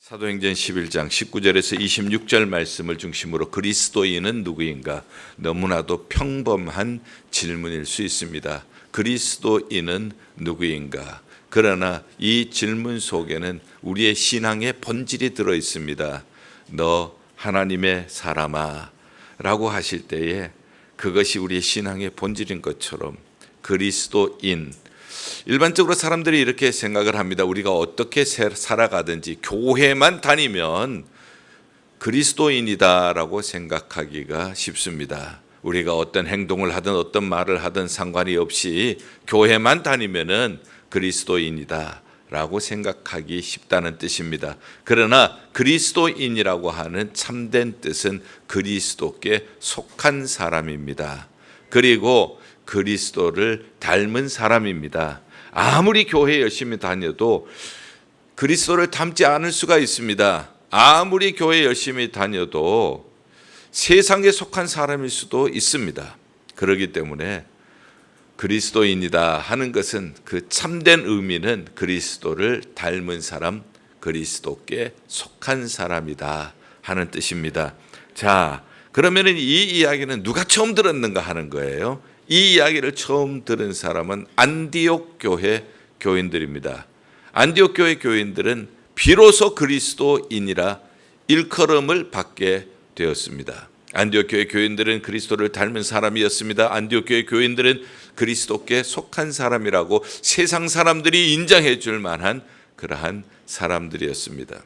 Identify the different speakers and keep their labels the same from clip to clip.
Speaker 1: 사도행전 11장 19절에서 26절 말씀을 중심으로 그리스도인은 누구인가? 너무나도 평범한 질문일 수 있습니다. 그리스도인은 누구인가? 그러나 이 질문 속에는 우리의 신앙의 본질이 들어 있습니다. 너 하나님의 사람아 라고 하실 때에 그것이 우리의 신앙의 본질인 것처럼 그리스도인, 일반적으로 사람들이 이렇게 생각을 합니다. 우리가 어떻게 살아가든지 교회만 다니면 그리스도인이다라고 생각하기가 쉽습니다. 우리가 어떤 행동을 하든 어떤 말을 하든 상관이 없이 교회만 다니면은 그리스도인이다라고 생각하기 쉽다는 뜻입니다. 그러나 그리스도인이라고 하는 참된 뜻은 그리스도께 속한 사람입니다. 그리고 그리스도를 닮은 사람입니다. 아무리 교회 열심히 다녀도 그리스도를 닮지 않을 수가 있습니다. 아무리 교회 열심히 다녀도 세상에 속한 사람일 수도 있습니다. 그렇기 때문에 그리스도인이다 하는 것은 그 참된 의미는 그리스도를 닮은 사람, 그리스도께 속한 사람이다 하는 뜻입니다. 자, 그러면은 이 이야기는 누가 처음 들었는가 하는 거예요. 이 이야기를 처음 들은 사람은 안디옥 교회 교인들입니다. 안디옥 교회 교인들은 비로소 그리스도인이라 일컬음을 받게 되었습니다. 안디옥 교회 교인들은 그리스도를 닮은 사람이었습니다. 안디옥 교회 교인들은 그리스도께 속한 사람이라고 세상 사람들이 인정해 줄 만한 그러한 사람들이었습니다.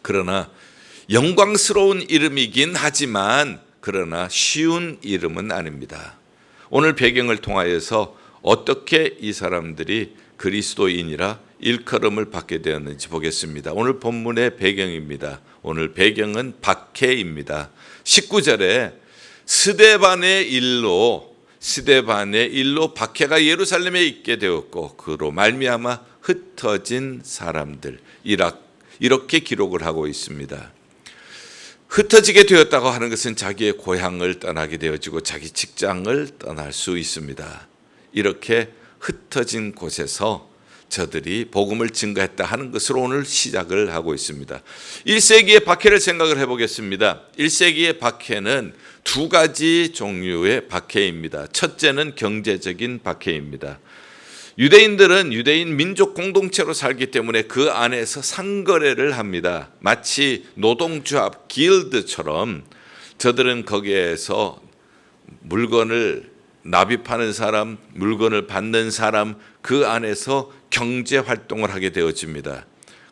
Speaker 1: 그러나 영광스러운 이름이긴 하지만 그러나 쉬운 이름은 아닙니다. 오늘 배경을 통하여서 어떻게 이 사람들이 그리스도인이라 일컬음을 받게 되었는지 보겠습니다. 오늘 본문의 배경입니다. 오늘 배경은 박해입니다. 19절에 스데반의 일로 박해가 예루살렘에 있게 되었고 그로 말미암아 흩어진 사람들, 이렇게 기록을 하고 있습니다. 흩어지게 되었다고 하는 것은 자기의 고향을 떠나게 되어지고 자기 직장을 떠날 수 있습니다. 이렇게 흩어진 곳에서 저들이 복음을 증거했다 하는 것으로 오늘 시작을 하고 있습니다. 1세기의 박해를 생각을 해보겠습니다. 1세기의 박해는 두 가지 종류의 박해입니다. 첫째는 경제적인 박해입니다. 유대인들은 유대인 민족 공동체로 살기 때문에 그 안에서 상거래를 합니다. 마치 노동조합 길드처럼 저들은 거기에서 물건을 납입하는 사람, 물건을 받는 사람, 그 안에서 경제 활동을 하게 되어집니다.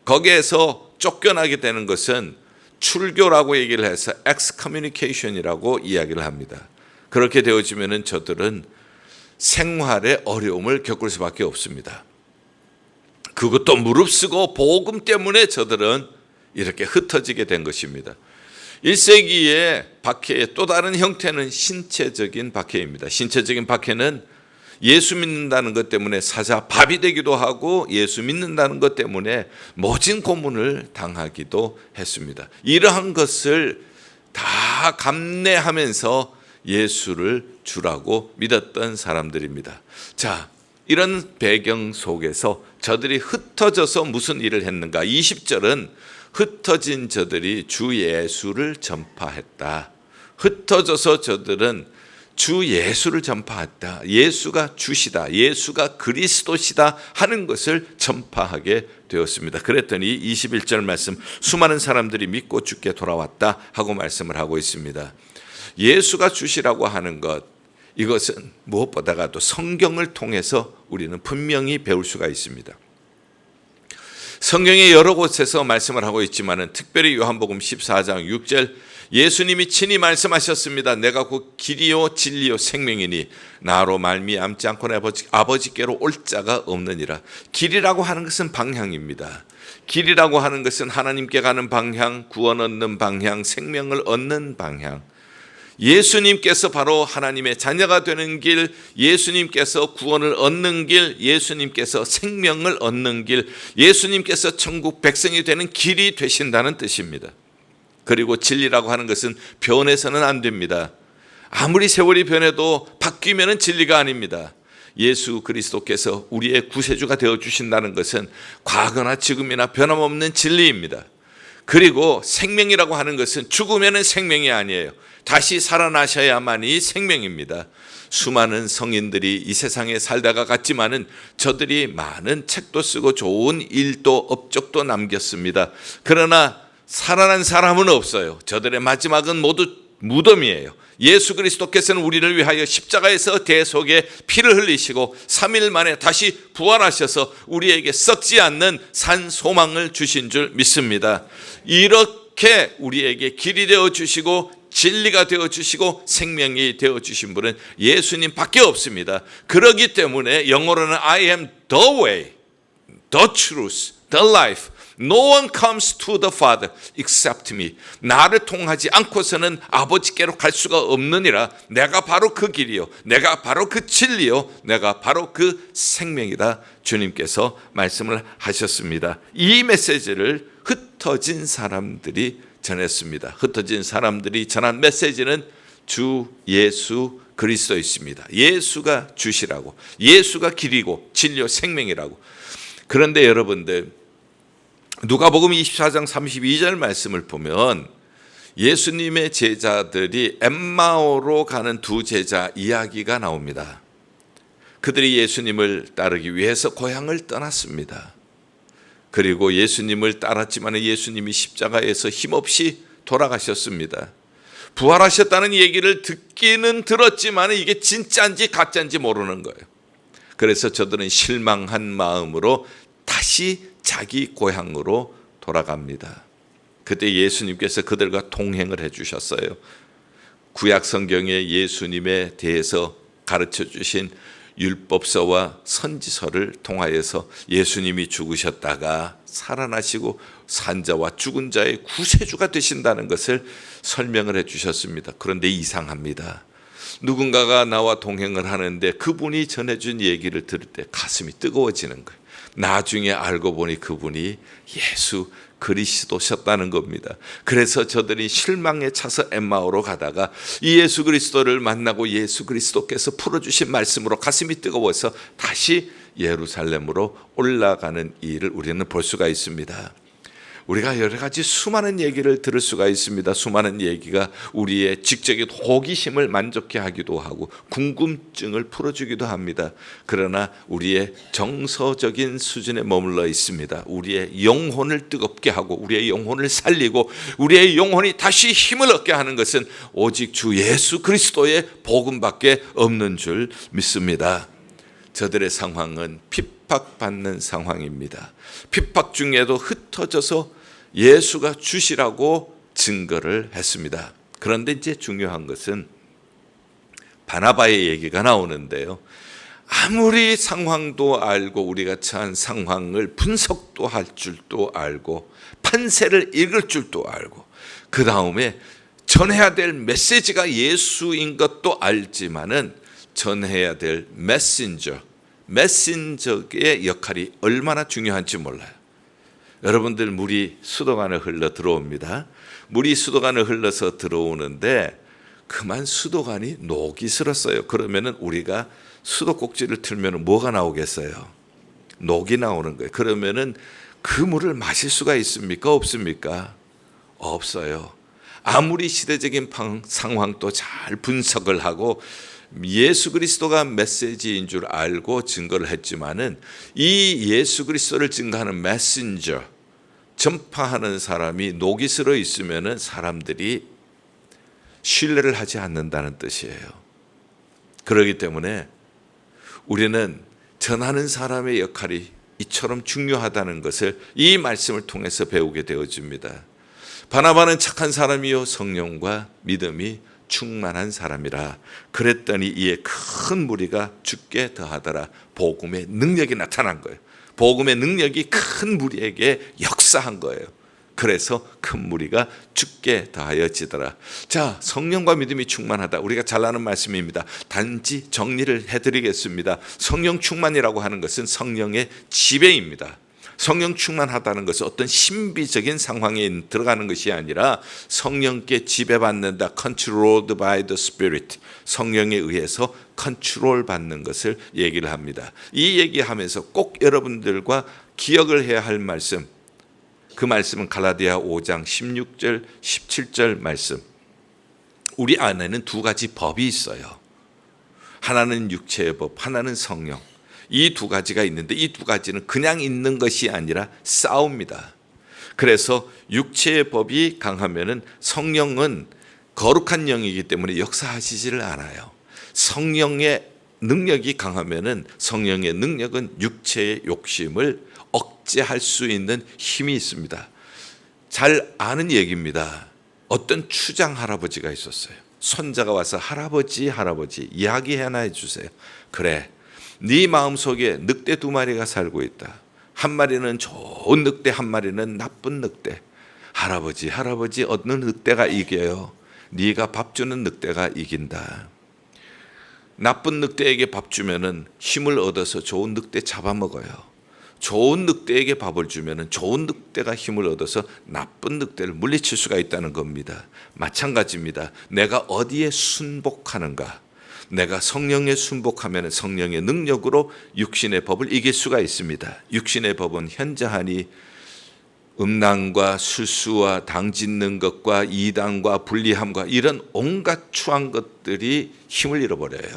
Speaker 1: 거기에서 쫓겨나게 되는 것은 출교라고 얘기를 해서 excommunication이라고 이야기를 합니다. 그렇게 되어지면은 저들은 생활에 어려움을 겪을 수밖에 없습니다. 그것도 무릅쓰고 복음 때문에 저들은 이렇게 흩어지게 된 것입니다. 1세기의 박해의 또 다른 형태는 신체적인 박해입니다. 신체적인 박해는 예수 믿는다는 것 때문에 사자밥이 되기도 하고 예수 믿는다는 것 때문에 모진 고문을 당하기도 했습니다. 이러한 것을 다 감내하면서 예수를 주라고 믿었던 사람들입니다. 자, 이런 배경 속에서 저들이 흩어져서 무슨 일을 했는가? 20절은 흩어진 저들이 주 예수를 전파했다. 흩어져서 저들은 주 예수를 전파했다. 예수가 주시다. 예수가 그리스도시다 하는 것을 전파하게 되었습니다. 그랬더니 21절 말씀, 수많은 사람들이 믿고 주께 돌아왔다 하고 말씀을 하고 있습니다. 예수가 주시라고 하는 것, 이것은 무엇보다도 성경을 통해서 우리는 분명히 배울 수가 있습니다. 성경의 여러 곳에서 말씀을 하고 있지만은 특별히 요한복음 14장 6절 예수님이 친히 말씀하셨습니다. 내가 곧 길이요 진리요 생명이니 나로 말미암지 않고는 아버지께로 올 자가 없느니라. 길이라고 하는 것은 방향입니다. 길이라고 하는 것은 하나님께 가는 방향, 구원 얻는 방향, 생명을 얻는 방향. 예수님께서 바로 하나님의 자녀가 되는 길, 예수님께서 구원을 얻는 길, 예수님께서 생명을 얻는 길, 예수님께서 천국 백성이 되는 길이 되신다는 뜻입니다. 그리고 진리라고 하는 것은 변해서는 안 됩니다. 아무리 세월이 변해도 바뀌면은 진리가 아닙니다. 예수 그리스도께서 우리의 구세주가 되어주신다는 것은 과거나 지금이나 변함없는 진리입니다. 그리고 생명이라고 하는 것은 죽으면 생명이 아니에요. 다시 살아나셔야만이 생명입니다. 수많은 성인들이 이 세상에 살다가 갔지만은 저들이 많은 책도 쓰고 좋은 일도 업적도 남겼습니다. 그러나 살아난 사람은 없어요. 저들의 마지막은 모두 무덤이에요. 예수 그리스도께서는 우리를 위하여 십자가에서 대속의 피를 흘리시고 3일 만에 다시 부활하셔서 우리에게 썩지 않는 산 소망을 주신 줄 믿습니다. 이렇게 우리에게 길이 되어 주시고 진리가 되어 주시고 생명이 되어 주신 분은 예수님 밖에 없습니다. 그렇기 때문에 영어로는 I am the way, the truth, the life. No one comes to the Father except me. 나를 통하지 않고서는 아버지께로 갈 수가 없느니라. 내가 바로 그 길이요, 내가 바로 그 진리요, 내가 바로 그 생명이다. 주님께서 말씀을 하셨습니다. 이 메시지를 흩어진 사람들이 전했습니다. 흩어진 사람들이 전한 메시지는 주 예수 그리스도였습니다. 예수가 주시라고, 예수가 길이고 진리요 생명이라고. 그런데 여러분들, 누가복음 24장 32절 말씀을 보면 예수님의 제자들이 엠마오로 가는 두 제자 이야기가 나옵니다. 그들이 예수님을 따르기 위해서 고향을 떠났습니다. 그리고 예수님을 따랐지만 예수님이 십자가에서 힘없이 돌아가셨습니다. 부활하셨다는 얘기를 듣기는 들었지만 이게 진짜인지 가짜인지 모르는 거예요. 그래서 저들은 실망한 마음으로 다시 자기 고향으로 돌아갑니다. 그때 예수님께서 그들과 동행을 해주셨어요. 구약 성경에 예수님에 대해서 가르쳐 주신 율법서와 선지서를 통하여서 예수님이 죽으셨다가 살아나시고 산자와 죽은 자의 구세주가 되신다는 것을 설명을 해주셨습니다. 그런데 이상합니다. 누군가가 나와 동행을 하는데 그분이 전해준 얘기를 들을 때 가슴이 뜨거워지는 거예요. 나중에 알고 보니 그분이 예수 그리스도셨다는 겁니다. 그래서 저들이 실망에 차서 엠마오로 가다가 이 예수 그리스도를 만나고 예수 그리스도께서 풀어주신 말씀으로 가슴이 뜨거워서 다시 예루살렘으로 올라가는 일을 우리는 볼 수가 있습니다. 우리가 여러 가지 수많은 얘기를 들을 수가 있습니다. 수많은 얘기가 우리의 직접적인 호기심을 만족해 하기도 하고 궁금증을 풀어주기도 합니다. 그러나 우리의 정서적인 수준에 머물러 있습니다. 우리의 영혼을 뜨겁게 하고 우리의 영혼을 살리고 우리의 영혼이 다시 힘을 얻게 하는 것은 오직 주 예수 그리스도의 복음밖에 없는 줄 믿습니다. 저들의 상황은 핍박받는 상황입니다. 핍박 중에도 흩어져서 예수가 주시라고 증거를 했습니다. 그런데 이제 중요한 것은 바나바의 얘기가 나오는데요. 아무리 상황도 알고 우리가 처한 상황을 분석도 할 줄도 알고 판세를 읽을 줄도 알고 그 다음에 전해야 될 메시지가 예수인 것도 알지만은 전해야 될 메신저의 역할이 얼마나 중요한지 몰라요. 여러분들, 물이 수도관을 흘러 들어옵니다. 물이 수도관을 흘러서 들어오는데 그만 수도관이 녹이 슬었어요. 그러면은 우리가 수도꼭지를 틀면 뭐가 나오겠어요? 녹이 나오는 거예요. 그러면은 그 물을 마실 수가 있습니까? 없습니까? 없어요. 아무리 시대적인 상황도 잘 분석을 하고 예수 그리스도가 메시지인 줄 알고 증거를 했지만은 이 예수 그리스도를 증거하는 메신저, 전파하는 사람이 녹이 슬어 있으면은 사람들이 신뢰를 하지 않는다는 뜻이에요. 그렇기 때문에 우리는 전하는 사람의 역할이 이처럼 중요하다는 것을 이 말씀을 통해서 배우게 되어집니다. 바나바는 착한 사람이요 성령과 믿음이 충만한 사람이라. 그랬더니 이에 큰 무리가 죽게 더하더라. 복음의 능력이 나타난 거예요. 복음의 능력이 큰 무리에게 역사한 거예요. 그래서 큰 무리가 죽게 더하여지더라. 자, 성령과 믿음이 충만하다. 우리가 잘 아는 말씀입니다. 단지 정리를 해드리겠습니다. 성령 충만이라고 하는 것은 성령의 지배입니다. 성령 충만하다는 것은 어떤 신비적인 상황에 들어가는 것이 아니라 성령께 지배받는다. Controlled by the Spirit. 성령에 의해서 컨트롤 받는 것을 얘기를 합니다. 이 얘기하면서 꼭 여러분들과 기억을 해야 할 말씀, 그 말씀은 갈라디아 5장 16절 17절 말씀. 우리 안에는 두 가지 법이 있어요. 하나는 육체의 법, 하나는 성령. 이 두 가지가 있는데 이 두 가지는 그냥 있는 것이 아니라 싸웁니다. 그래서 육체의 법이 강하면은 성령은 거룩한 영이기 때문에 역사하시지를 않아요. 성령의 능력이 강하면은 성령의 능력은 육체의 욕심을 억제할 수 있는 힘이 있습니다. 잘 아는 얘기입니다. 어떤 추장 할아버지가 있었어요. 손자가 와서 할아버지 이야기 하나 해주세요. 그래, 네 마음속에 늑대 2마리가 살고 있다. 한 마리는 좋은 늑대, 한 마리는 나쁜 늑대. 할아버지 어느 늑대가 이겨요? 네가 밥 주는 늑대가 이긴다. 나쁜 늑대에게 밥 주면은 힘을 얻어서 좋은 늑대 잡아먹어요. 좋은 늑대에게 밥을 주면은 좋은 늑대가 힘을 얻어서 나쁜 늑대를 물리칠 수가 있다는 겁니다. 마찬가지입니다. 내가 어디에 순복하는가? 내가 성령에 순복하면 성령의 능력으로 육신의 법을 이길 수가 있습니다. 육신의 법은 현저하니 음란과 술수와 당짓는 것과 이단과 불리함과 이런 온갖 추한 것들이 힘을 잃어버려요.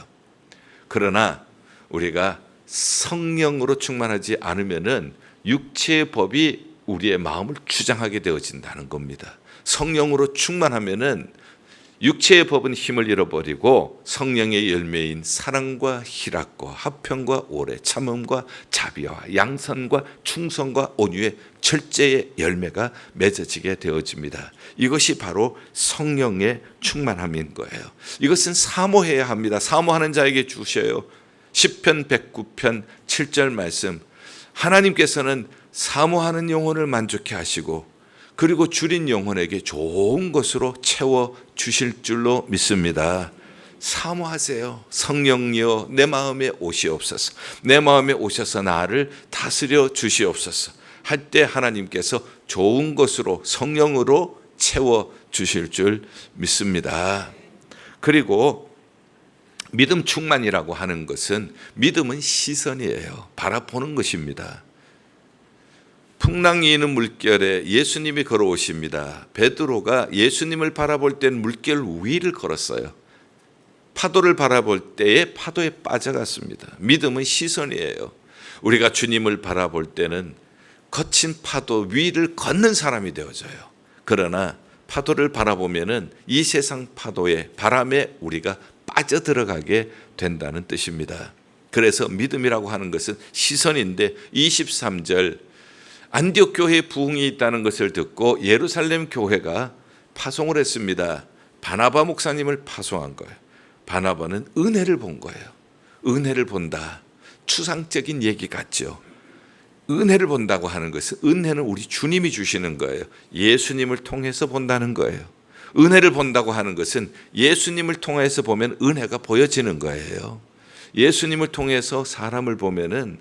Speaker 1: 그러나 우리가 성령으로 충만하지 않으면은 육체의 법이 우리의 마음을 주장하게 되어진다는 겁니다. 성령으로 충만하면은 육체의 법은 힘을 잃어버리고 성령의 열매인 사랑과 희락과 화평과 오래 참음과 자비와 양선과 충성과 온유의 절제의 열매가 맺어지게 되어집니다. 이것이 바로 성령의 충만함인 거예요. 이것은 사모해야 합니다. 사모하는 자에게 주셔요. 시편 109편 7절 말씀, 하나님께서는 사모하는 영혼을 만족해 하시고 그리고 줄인 영혼에게 좋은 것으로 채워 주실 줄로 믿습니다. 사모하세요. 성령이여 내 마음에 오시옵소서. 내 마음에 오셔서 나를 다스려 주시옵소서 할 때 하나님께서 좋은 것으로 성령으로 채워 주실 줄 믿습니다. 그리고 믿음 충만이라고 하는 것은, 믿음은 시선이에요. 바라보는 것입니다. 풍랑이 있는 물결에 예수님이 걸어오십니다. 베드로가 예수님을 바라볼 때는 물결 위를 걸었어요. 파도를 바라볼 때에 파도에 빠져갔습니다. 믿음은 시선이에요. 우리가 주님을 바라볼 때는 거친 파도 위를 걷는 사람이 되어져요. 그러나 파도를 바라보면은 이 세상 파도에, 바람에 우리가 빠져들어가게 된다는 뜻입니다. 그래서 믿음이라고 하는 것은 시선인데 23절 안디옥 교회에 부흥이 있다는 것을 듣고 예루살렘 교회가 파송을 했습니다. 바나바 목사님을 파송한 거예요. 바나바는 은혜를 본 거예요. 은혜를 본다. 추상적인 얘기 같죠. 은혜를 본다고 하는 것은, 은혜는 우리 주님이 주시는 거예요. 예수님을 통해서 본다는 거예요. 은혜를 본다고 하는 것은 예수님을 통해서 보면 은혜가 보여지는 거예요. 예수님을 통해서 사람을 보면은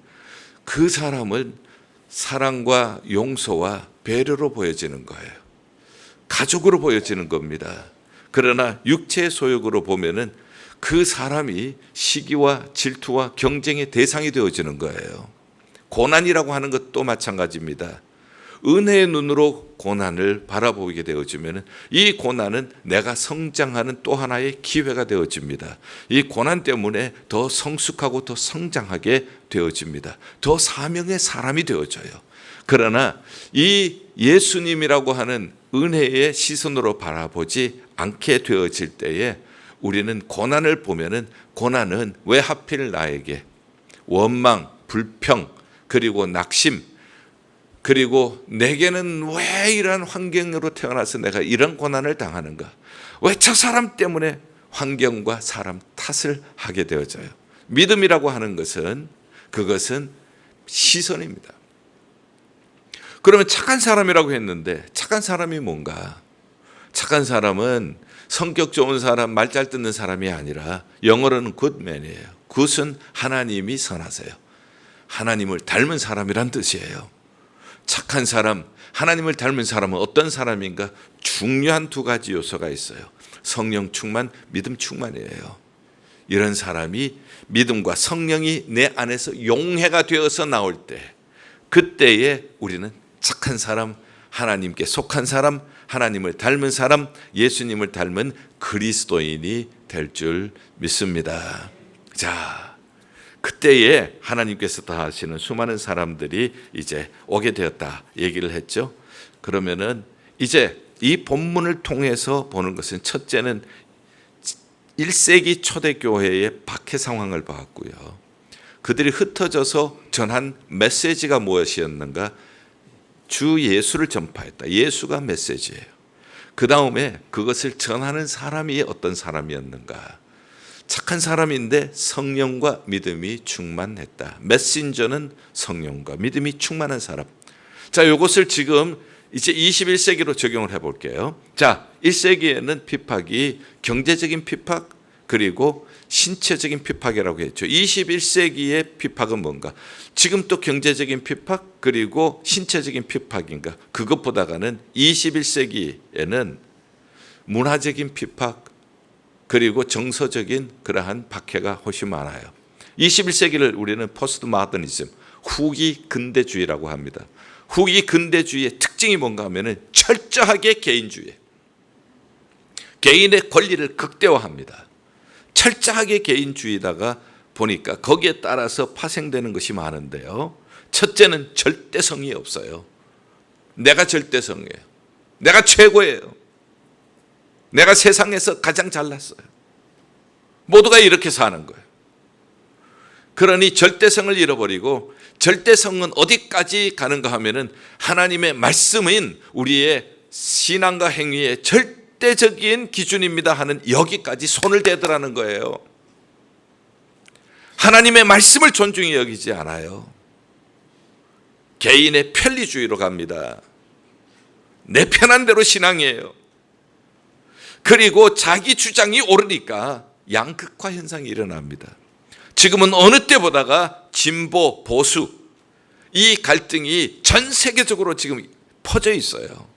Speaker 1: 그 사람은 사랑과 용서와 배려로 보여지는 거예요. 가족으로 보여지는 겁니다. 그러나 육체의 소욕으로 보면은 그 사람이 시기와 질투와 경쟁의 대상이 되어지는 거예요. 고난이라고 하는 것도 마찬가지입니다. 은혜의 눈으로 고난을 바라보게 되어지면 이 고난은 내가 성장하는 또 하나의 기회가 되어집니다. 이 고난 때문에 더 성숙하고 더 성장하게 되어집니다. 더 사명의 사람이 되어져요. 그러나 이 예수님이라고 하는 은혜의 시선으로 바라보지 않게 되어질 때에 우리는 고난을 보면은, 고난은 왜 하필 나에게, 원망, 불평, 그리고 낙심, 그리고 내게는 왜 이런 환경으로 태어나서 내가 이런 고난을 당하는가? 왜 저 사람 때문에 환경과 사람 탓을 하게 되어져요? 믿음이라고 하는 것은, 그것은 시선입니다. 그러면 착한 사람이라고 했는데 착한 사람이 뭔가? 착한 사람은 성격 좋은 사람, 말 잘 듣는 사람이 아니라 영어로는 굿맨이에요. 굿은 하나님이 선하세요. 하나님을 닮은 사람이란 뜻이에요. 착한 사람, 하나님을 닮은 사람은 어떤 사람인가? 중요한 두 가지 요소가 있어요. 성령 충만, 믿음 충만이에요. 이런 사람이 믿음과 성령이 내 안에서 용해가 되어서 나올 때, 그때에 우리는 착한 사람, 하나님께 속한 사람, 하나님을 닮은 사람, 예수님을 닮은 그리스도인이 될 줄 믿습니다. 자, 그때에 하나님께서 다 하시는 수많은 사람들이 이제 오게 되었다 얘기를 했죠. 그러면은 이제 이 본문을 통해서 보는 것은, 첫째는 1세기 초대교회의 박해 상황을 봤고요. 그들이 흩어져서 전한 메시지가 무엇이었는가? 주 예수를 전파했다. 예수가 메시지예요. 그 다음에 그것을 전하는 사람이 어떤 사람이었는가? 착한 사람인데 성령과 믿음이 충만했다. 메신저는 성령과 믿음이 충만한 사람. 자, 이것을 지금 이제 21세기로 적용을 해볼게요. 자, 1세기에는 핍박이 경제적인 핍박, 그리고 신체적인 핍박이라고 했죠. 21세기의 핍박은 뭔가? 지금 또 경제적인 핍박, 그리고 신체적인 핍박인가? 그것보다는 21세기에는 문화적인 핍박, 그리고 정서적인 그러한 박해가 훨씬 많아요. 21세기를 우리는 포스트 모더니즘, 후기 근대주의라고 합니다. 후기 근대주의의 특징이 뭔가 하면은 철저하게 개인주의, 개인의 권리를 극대화합니다. 철저하게 개인주의다가 보니까 거기에 따라서 파생되는 것이 많은데요. 첫째는 절대성이 없어요. 내가 절대성이에요. 내가 최고예요. 내가 세상에서 가장 잘났어요. 모두가 이렇게 사는 거예요. 그러니 절대성을 잃어버리고, 절대성은 어디까지 가는가 하면은 하나님의 말씀인 우리의 신앙과 행위의 절대적인 기준입니다 하는 여기까지 손을 대더라는 거예요. 하나님의 말씀을 존중히 여기지 않아요. 개인의 편리주의로 갑니다. 내 편한 대로 신앙이에요. 그리고 자기 주장이 오르니까 양극화 현상이 일어납니다. 지금은 어느 때보다가 진보, 보수, 이 갈등이 전 세계적으로 지금 퍼져 있어요.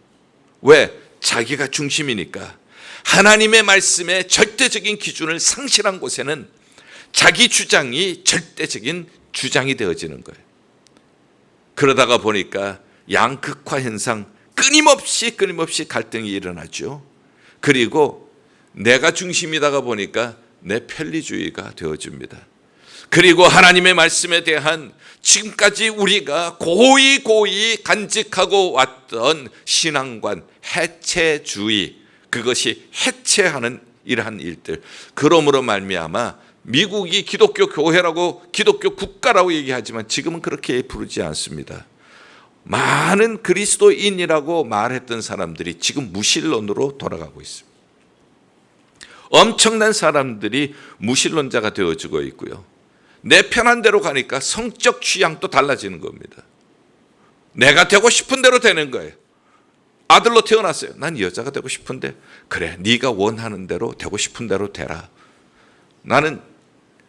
Speaker 1: 왜? 자기가 중심이니까. 하나님의 말씀의 절대적인 기준을 상실한 곳에는 자기 주장이 절대적인 주장이 되어지는 거예요. 그러다가 보니까 양극화 현상, 끊임없이 갈등이 일어나죠. 그리고 내가 중심이다가 보니까 내 편리주의가 되어집니다. 그리고 하나님의 말씀에 대한 지금까지 우리가 고이 간직하고 왔던 신앙관, 해체주의, 그것이 해체하는 이러한 일들, 그러므로 말미암아 미국이 기독교 교회라고, 기독교 국가라고 얘기하지만 지금은 그렇게 부르지 않습니다. 많은 그리스도인이라고 말했던 사람들이 지금 무신론으로 돌아가고 있습니다. 엄청난 사람들이 무신론자가 되어지고 있고요. 내 편한 대로 가니까 성적 취향도 달라지는 겁니다. 내가 되고 싶은 대로 되는 거예요. 아들로 태어났어요. 난 여자가 되고 싶은데, 그래, 네가 원하는 대로 되고 싶은 대로 되라. 나는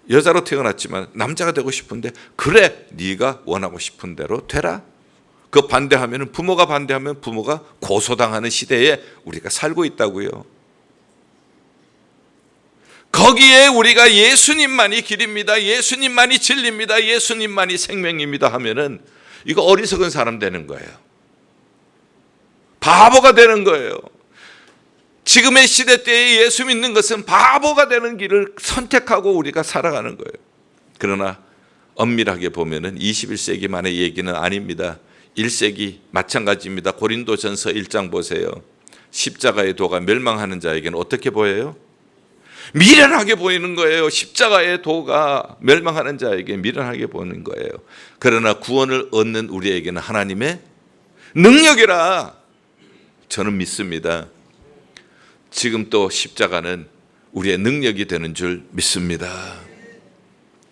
Speaker 1: 여자로 태어났지만 남자가 되고 싶은데, 그래, 네가 원하고 싶은 대로 되라. 그 반대하면, 부모가 반대하면 부모가 고소당하는 시대에 우리가 살고 있다고요. 거기에 우리가 예수님만이 길입니다, 예수님만이 진리입니다, 예수님만이 생명입니다 하면은 이거 어리석은 사람 되는 거예요. 바보가 되는 거예요. 지금의 시대 때에 예수 믿는 것은 바보가 되는 길을 선택하고 우리가 살아가는 거예요. 그러나 엄밀하게 보면은 21세기만의 얘기는 아닙니다. 1세기 마찬가지입니다. 고린도전서 1장 보세요. 십자가의 도가 멸망하는 자에게는 어떻게 보여요? 미련하게 보이는 거예요. 십자가의 도가 멸망하는 자에게 미련하게 보이는 거예요. 그러나 구원을 얻는 우리에게는 하나님의 능력이라 저는 믿습니다. 지금 또 십자가는 우리의 능력이 되는 줄 믿습니다.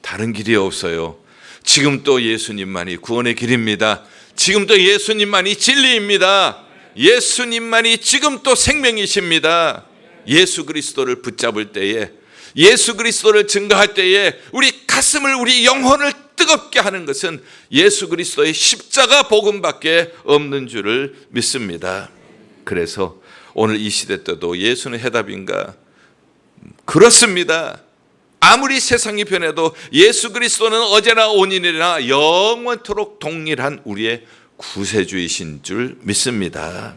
Speaker 1: 다른 길이 없어요. 지금 또 예수님만이 구원의 길입니다. 지금 또 예수님만이 진리입니다. 예수님만이 지금 또 생명이십니다. 예수 그리스도를 붙잡을 때에 예수 그리스도를 증거할 때에 우리 가슴을, 우리 영혼을 뜨겁게 하는 것은 예수 그리스도의 십자가 복음밖에 없는 줄을 믿습니다. 그래서 오늘 이 시대 때도 예수는 해답인가? 그렇습니다. 아무리 세상이 변해도 예수 그리스도는 어제나 오늘이나 영원토록 동일한 우리의 구세주이신 줄 믿습니다.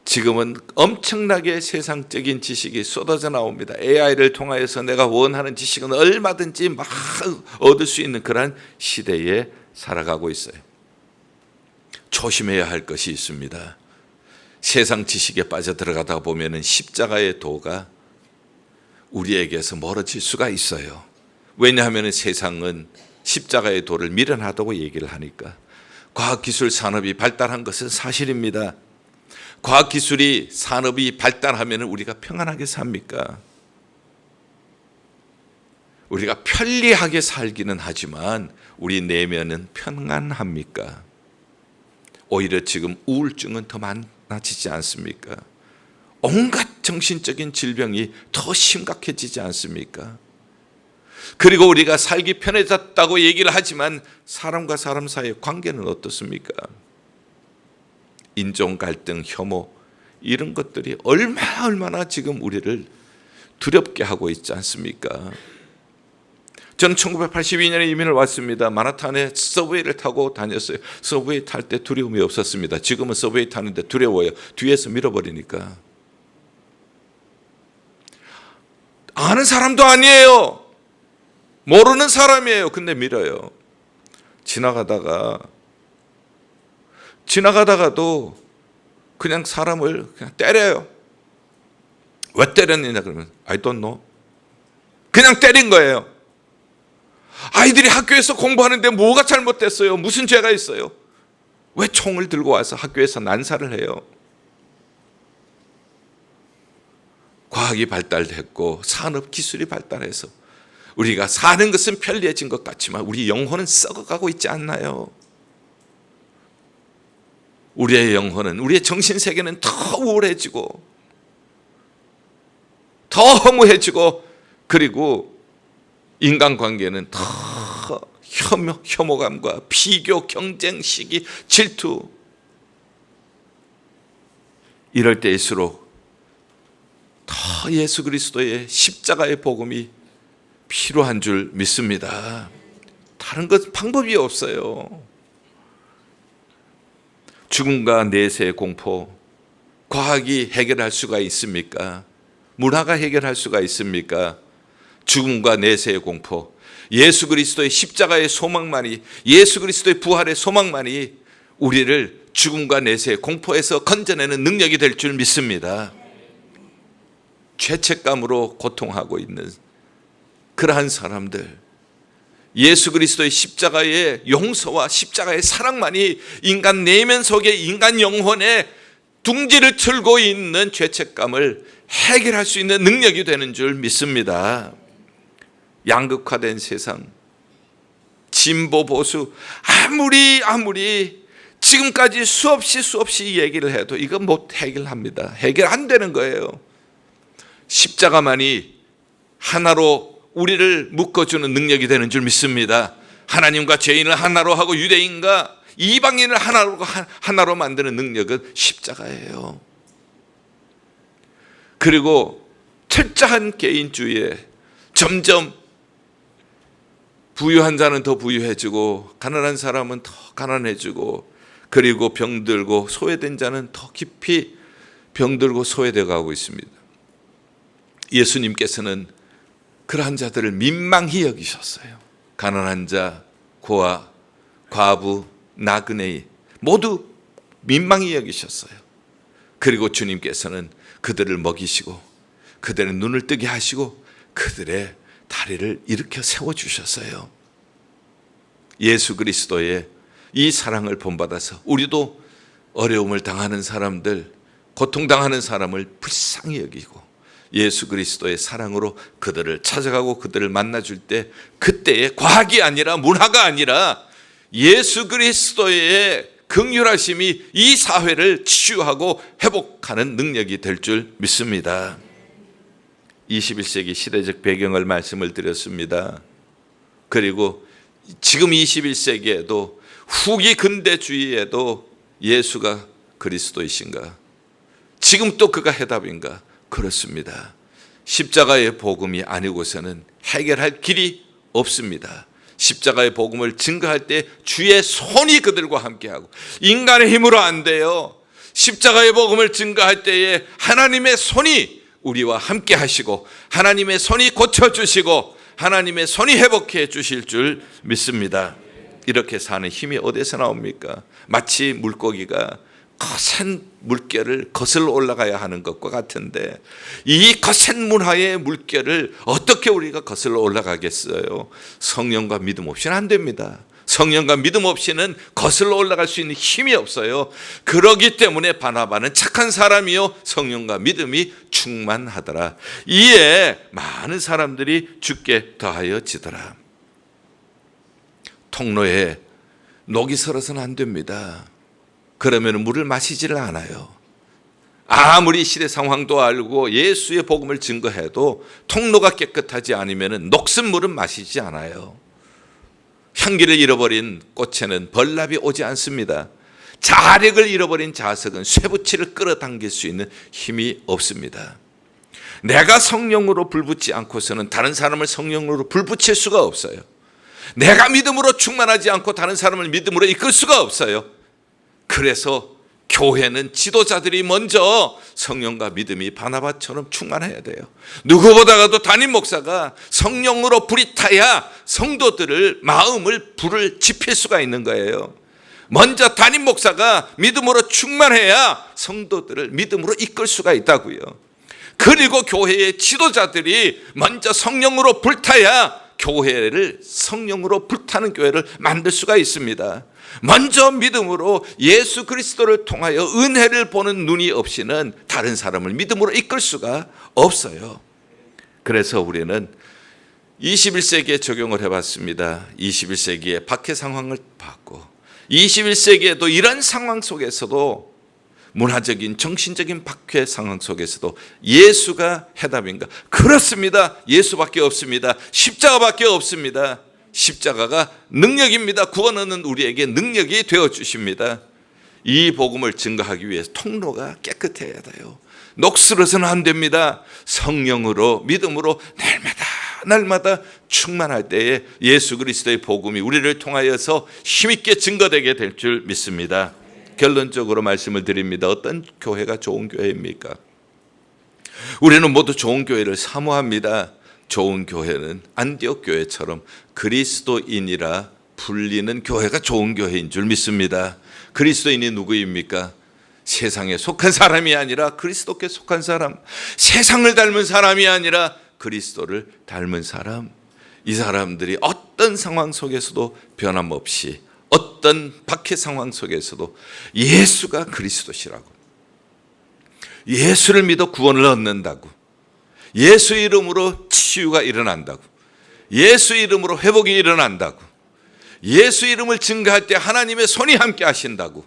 Speaker 1: 지금은 엄청나게 세상적인 지식이 쏟아져 나옵니다. AI를 통하여서 내가 원하는 지식은 얼마든지 막 얻을 수 있는 그런 시대에 살아가고 있어요. 조심해야 할 것이 있습니다. 세상 지식에 빠져들어가다 보면 십자가의 도가 우리에게서 멀어질 수가 있어요. 왜냐하면 세상은 십자가의 도를 미련하다고 얘기를 하니까. 과학기술 산업이 발달한 것은 사실입니다. 과학기술이 산업이 발달하면 우리가 평안하게 삽니까? 우리가 편리하게 살기는 하지만 우리 내면은 평안합니까? 오히려 지금 우울증은 더 많아지지 않습니까? 온갖 정신적인 질병이 더 심각해지지 않습니까? 그리고 우리가 살기 편해졌다고 얘기를 하지만 사람과 사람 사이의 관계는 어떻습니까? 인종 갈등, 혐오 이런 것들이 얼마나 지금 우리를 두렵게 하고 있지 않습니까? 저는 1982년에 이민을 왔습니다. 마나탄에 서브웨이를 타고 다녔어요. 서브웨이 탈 때 두려움이 없었습니다. 지금은 서브웨이 타는데 두려워요. 뒤에서 밀어버리니까. 아는 사람도 아니에요. 모르는 사람이에요. 근데 밀어요. 지나가다가도 그냥 사람을 그냥 때려요. 왜 때렸느냐 그러면 I don't know. 그냥 때린 거예요. 아이들이 학교에서 공부하는데 뭐가 잘못됐어요? 무슨 죄가 있어요? 왜 총을 들고 와서 학교에서 난사를 해요? 과학이 발달했고 산업기술이 발달해서 우리가 사는 것은 편리해진 것 같지만 우리 영혼은 썩어가고 있지 않나요? 우리의 영혼은, 우리의 정신세계는 더 우울해지고 더 허무해지고 그리고 인간관계는 더 혐오감과 비교, 경쟁, 시기, 질투 이럴 때일수록 더 예수 그리스도의 십자가의 복음이 필요한 줄 믿습니다. 다른 것 방법이 없어요. 죽음과 내세의 공포, 과학이 해결할 수가 있습니까? 문화가 해결할 수가 있습니까? 죽음과 내세의 공포, 예수 그리스도의 십자가의 소망만이, 예수 그리스도의 부활의 소망만이 우리를 죽음과 내세의 공포에서 건져내는 능력이 될 줄 믿습니다. 죄책감으로 고통하고 있는 그러한 사람들, 예수 그리스도의 십자가의 용서와 십자가의 사랑만이 인간 내면 속에 인간 영혼에 둥지를 틀고 있는 죄책감을 해결할 수 있는 능력이 되는 줄 믿습니다. 양극화된 세상, 진보 보수 아무리 지금까지 수없이 얘기를 해도 이건 못 해결합니다. 해결 안 되는 거예요. 십자가만이 하나로 우리를 묶어주는 능력이 되는 줄 믿습니다. 하나님과 죄인을 하나로 하고 유대인과 이방인을 하나로 만드는 능력은 십자가예요. 그리고 철저한 개인주의에 점점 부유한 자는 더 부유해지고 가난한 사람은 더 가난해지고 그리고 병들고 소외된 자는 더 깊이 병들고 소외되어 가고 있습니다. 예수님께서는 그러한 자들을 민망히 여기셨어요. 가난한 자, 고아, 과부, 나그네 모두 민망히 여기셨어요. 그리고 주님께서는 그들을 먹이시고 그들의 눈을 뜨게 하시고 그들의 다리를 일으켜 세워주셨어요. 예수 그리스도의 이 사랑을 본받아서 우리도 어려움을 당하는 사람들, 고통당하는 사람을 불쌍히 여기고 예수 그리스도의 사랑으로 그들을 찾아가고 그들을 만나줄 때 그때의 과학이 아니라 문화가 아니라 예수 그리스도의 긍휼하심이 이 사회를 치유하고 회복하는 능력이 될 줄 믿습니다. 21세기 시대적 배경을 말씀을 드렸습니다. 그리고 지금 21세기에도 후기 근대주의에도 예수가 그리스도이신가? 지금 또 그가 해답인가? 그렇습니다. 십자가의 복음이 아니고서는 해결할 길이 없습니다. 십자가의 복음을 증거할 때 주의 손이 그들과 함께하고, 인간의 힘으로 안 돼요. 십자가의 복음을 증거할 때에 하나님의 손이 우리와 함께 하시고, 하나님의 손이 고쳐주시고, 하나님의 손이 회복해 주실 줄 믿습니다. 이렇게 사는 힘이 어디서 나옵니까? 마치 물고기가 거센 물결을 거슬러 올라가야 하는 것과 같은데, 이 거센 문화의 물결을 어떻게 우리가 거슬러 올라가겠어요? 성령과 믿음 없이는 안 됩니다. 성령과 믿음 없이는 거슬러 올라갈 수 있는 힘이 없어요. 그러기 때문에 바나바는 착한 사람이요 성령과 믿음이 충만하더라. 이에 많은 사람들이 주께 더하여지더라. 통로에 녹이 슬어서는 안 됩니다. 그러면 물을 마시지를 않아요. 아무리 시대 상황도 알고 예수의 복음을 증거해도 통로가 깨끗하지 않으면 녹슨 물은 마시지 않아요. 향기를 잃어버린 꽃에는 벌납이 오지 않습니다. 자력을 잃어버린 자석은 쇠붙이를 끌어당길 수 있는 힘이 없습니다. 내가 성령으로 불붙지 않고서는 다른 사람을 성령으로 불붙일 수가 없어요. 내가 믿음으로 충만하지 않고 다른 사람을 믿음으로 이끌 수가 없어요. 그래서 교회는 지도자들이 먼저 성령과 믿음이 바나바처럼 충만해야 돼요. 누구보다도 담임 목사가 성령으로 불이 타야 성도들을 마음을 불을 지필 수가 있는 거예요. 먼저 담임 목사가 믿음으로 충만해야 성도들을 믿음으로 이끌 수가 있다고요. 그리고 교회의 지도자들이 먼저 성령으로 불타야 교회를 성령으로 불타는 교회를 만들 수가 있습니다. 먼저 믿음으로 예수 그리스도를 통하여 은혜를 보는 눈이 없이는 다른 사람을 믿음으로 이끌 수가 없어요. 그래서 우리는 21세기에 적용을 해봤습니다. 21세기의 박해 상황을 봤고, 21세기에도 이런 상황 속에서도 문화적인 정신적인 박해 상황 속에서도 예수가 해답인가? 그렇습니다. 예수밖에 없습니다. 십자가밖에 없습니다. 십자가가 능력입니다. 구원하는 우리에게 능력이 되어주십니다. 이 복음을 증거하기 위해서 통로가 깨끗해야 돼요. 녹슬어서는 안 됩니다. 성령으로 믿음으로 날마다 충만할 때에 예수 그리스도의 복음이 우리를 통하여서 힘있게 증거되게 될 줄 믿습니다. 결론적으로 말씀을 드립니다. 어떤 교회가 좋은 교회입니까? 우리는 모두 좋은 교회를 사모합니다. 좋은 교회는 안디옥 교회처럼 그리스도인이라 불리는 교회가 좋은 교회인 줄 믿습니다. 그리스도인이 누구입니까? 세상에 속한 사람이 아니라 그리스도께 속한 사람, 세상을 닮은 사람이 아니라 그리스도를 닮은 사람. 이 사람들이 어떤 상황 속에서도 변함없이, 어떤 박해 상황 속에서도 예수가 그리스도시라고, 예수를 믿어 구원을 얻는다고, 예수 이름으로 치유가 일어난다고, 예수 이름으로 회복이 일어난다고, 예수 이름을 증거할 때 하나님의 손이 함께 하신다고,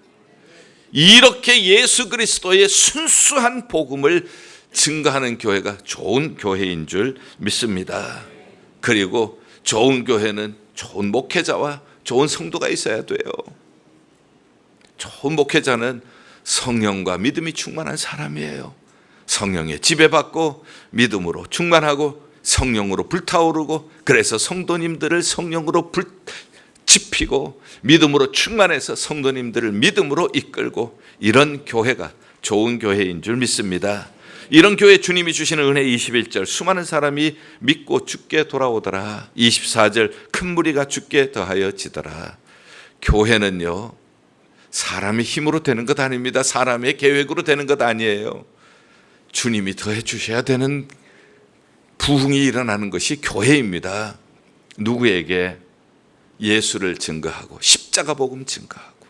Speaker 1: 이렇게 예수 그리스도의 순수한 복음을 증거하는 교회가 좋은 교회인 줄 믿습니다. 그리고 좋은 교회는 좋은 목회자와 좋은 성도가 있어야 돼요. 좋은 목회자는 성령과 믿음이 충만한 사람이에요. 성령에 지배받고 믿음으로 충만하고 성령으로 불타오르고, 그래서 성도님들을 성령으로 지피고 믿음으로 충만해서 성도님들을 믿음으로 이끌고, 이런 교회가 좋은 교회인 줄 믿습니다. 이런 교회 주님이 주시는 은혜 21절, 수많은 사람이 믿고 주께 돌아오더라. 24절, 큰 무리가 주께 더하여지더라. 교회는요, 사람의 힘으로 되는 것 아닙니다. 사람의 계획으로 되는 것 아니에요. 주님이 더해 주셔야 되는 부흥이 일어나는 것이 교회입니다. 누구에게? 예수를 증거하고 십자가 복음 증거하고,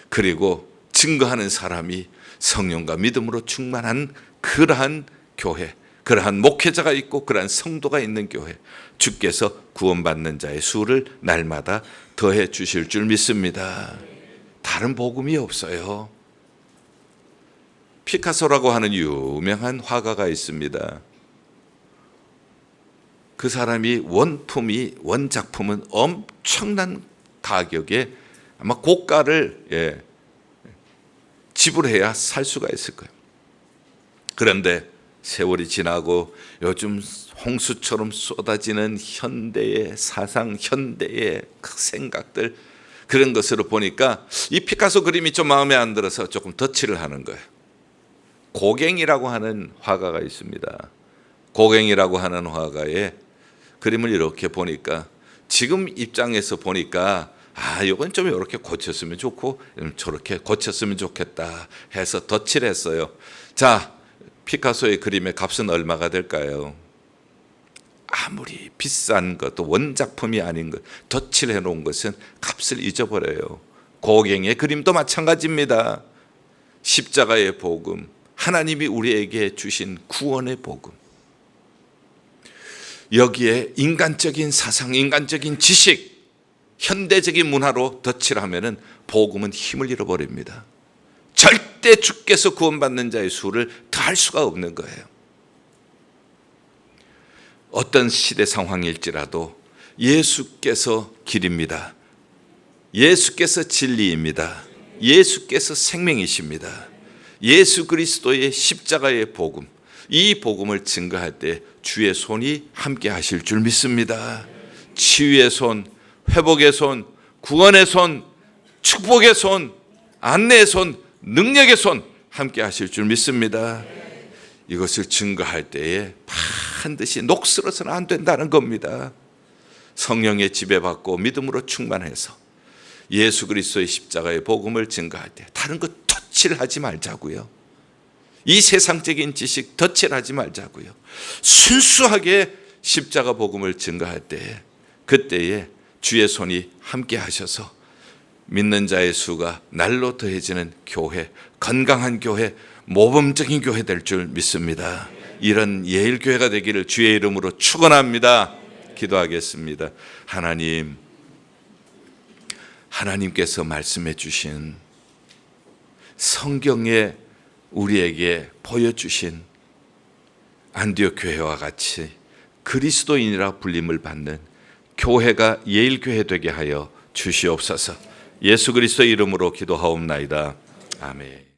Speaker 1: 그리고 증거하는 사람이 성령과 믿음으로 충만한 그러한 교회, 그러한 목회자가 있고 그러한 성도가 있는 교회, 주께서 구원받는 자의 수를 날마다 더해 주실 줄 믿습니다. 다른 복음이 없어요. 피카소라고 하는 유명한 화가가 있습니다. 그 사람이 원작품은 엄청난 가격에 아마 고가를 지불해야 살 수가 있을 거예요. 그런데 세월이 지나고 요즘 홍수처럼 쏟아지는 현대의 사상, 현대의 생각들, 그런 것으로 보니까 이 피카소 그림이 좀 마음에 안 들어서 조금 덧칠을 하는 거예요. 고갱이라고 하는 화가가 있습니다. 고갱이라고 하는 화가의 그림을 이렇게 보니까 지금 입장에서 보니까 이건 좀 이렇게 고쳤으면 좋고 저렇게 고쳤으면 좋겠다 해서 덧칠했어요. 자, 피카소의 그림의 값은 얼마가 될까요? 아무리 비싼 것도 원작품이 아닌 것, 덧칠해 놓은 것은 값을 잊어버려요. 고갱의 그림도 마찬가지입니다. 십자가의 복음, 하나님이 우리에게 주신 구원의 복음, 여기에 인간적인 사상, 인간적인 지식, 현대적인 문화로 덧칠하면은 복음은 힘을 잃어버립니다. 절대 주께서 구원받는 자의 수를 더할 수가 없는 거예요. 어떤 시대 상황일지라도 예수께서 길입니다. 예수께서 진리입니다. 예수께서 생명이십니다. 예수 그리스도의 십자가의 복음, 이 복음을 증거할 때 주의 손이 함께 하실 줄 믿습니다. 치유의 손, 회복의 손, 구원의 손, 축복의 손, 안내의 손, 능력의 손 함께 하실 줄 믿습니다. 이것을 증거할 때에 반드시 녹슬어서는 안 된다는 겁니다. 성령의 지배받고 믿음으로 충만해서 예수 그리스도의 십자가의 복음을 증거할 때 다른 것 덧칠하지 말자고요. 이 세상적인 지식 덧칠하지 말자고요. 순수하게 십자가 복음을 증거할 때 그때에 주의 손이 함께 하셔서 믿는 자의 수가 날로 더해지는 교회, 건강한 교회, 모범적인 교회 될 줄 믿습니다. 이런 예일교회가 되기를 주의 이름으로 축원합니다. 기도하겠습니다. 하나님께서 말씀해 주신 성경에 우리에게 보여주신 안디옥 교회와 같이 그리스도인이라 불림을 받는 교회가 예일교회 되게 하여 주시옵소서. 예수 그리스도의 이름으로 기도하옵나이다. 아멘.